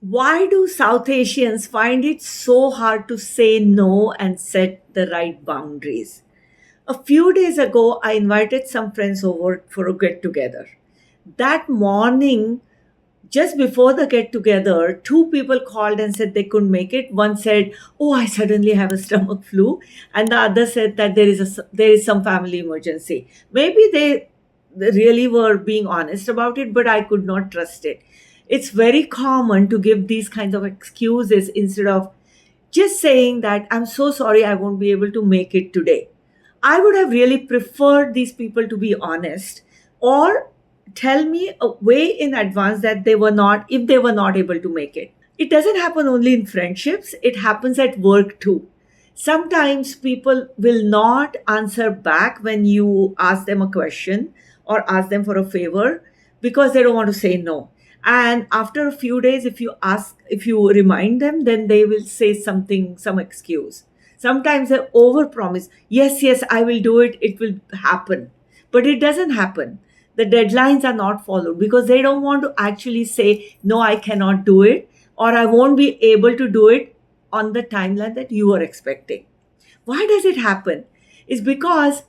Why do South Asians find it so hard to say no and set the right boundaries? A few days ago, I invited some friends over for a get together. That morning, just before the get together, two people called and said they couldn't make it. One said, "Oh, I suddenly have a stomach flu," and the other said that there is some family emergency. Maybe they really were being honest about it, but I could not trust it. It's very common to give these kinds of excuses instead of just saying that I'm so sorry I won't be able to make it today. I would have really preferred these people to be honest or tell me a way in advance that they were not, if they were not able to make it. It doesn't happen only in friendships, it happens at work too. Sometimes people will not answer back when you ask them a question or ask them for a favor because they don't want to say no. And after a few days, if you remind them, then they will say something, some excuse. Sometimes they overpromise, yes, yes, I will do it, it will happen. But it doesn't happen. The deadlines are not followed because they don't want to actually say, no, I cannot do it, or I won't be able to do it on the timeline that you are expecting. Why does it happen? It's because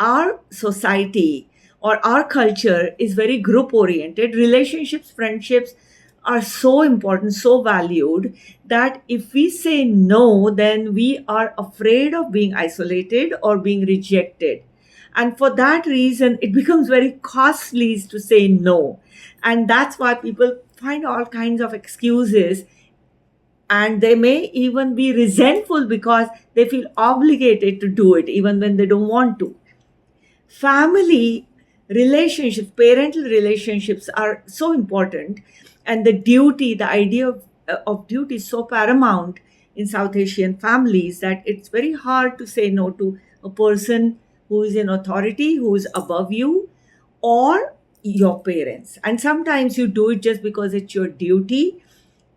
our society or our culture is very group oriented. Relationships, friendships are so important, so valued that if we say no, then we are afraid of being isolated or being rejected. And for that reason, it becomes very costly to say no. And that's why people find all kinds of excuses, and they may even be resentful because they feel obligated to do it even when they don't want to. Family relationships, parental relationships are so important, and the idea of duty is so paramount in South Asian families that it's very hard to say no to a person who is in authority, who is above you, or your parents. And sometimes you do it just because it's your duty,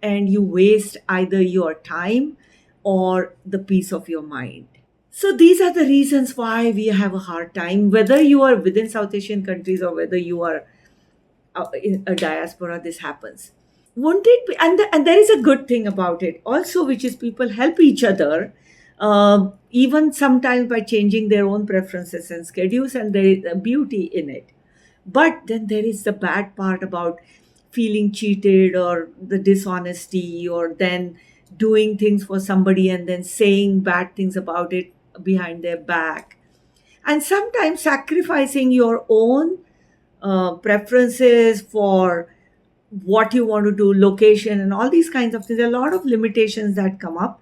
and you waste either your time or the peace of your mind. So these are the reasons why we have a hard time, whether you are within South Asian countries or whether you are in a diaspora, this happens. Won't it be? And there is a good thing about it also, which is people help each other, even sometimes by changing their own preferences and schedules, and there is a beauty in it. But then there is the bad part about feeling cheated or the dishonesty, or then doing things for somebody and then saying bad things about it behind their back. And sometimes sacrificing your own preferences for what you want to do, location, and all these kinds of things. There are a lot of limitations that come up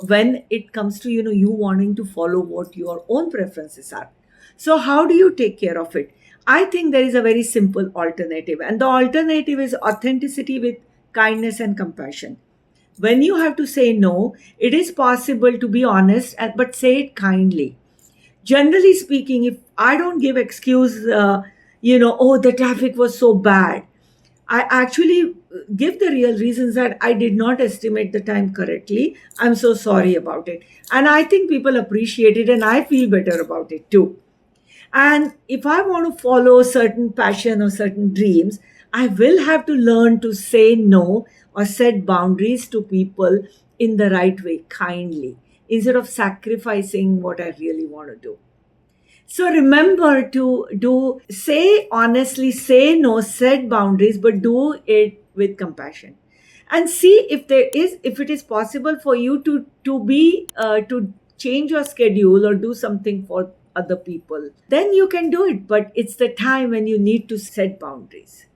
when it comes to you wanting to follow what your own preferences are. So how do you take care of it? I think there is a very simple alternative, and the alternative is authenticity with kindness and compassion. When you have to say no, it is possible to be honest, but say it kindly. Generally speaking, if I don't give excuse, oh, the traffic was so bad, I actually give the real reasons that I did not estimate the time correctly. I'm so sorry about it. And I think people appreciate it, and I feel better about it too. And if I want to follow certain passion or certain dreams, I will have to learn to say no or set boundaries to people in the right way, kindly, instead of sacrificing what I really want to do. So remember to say honestly, say no, set boundaries, but do it with compassion. And see if it is possible for you to change your schedule or do something for other people. Then you can do it, but it's the time when you need to set boundaries.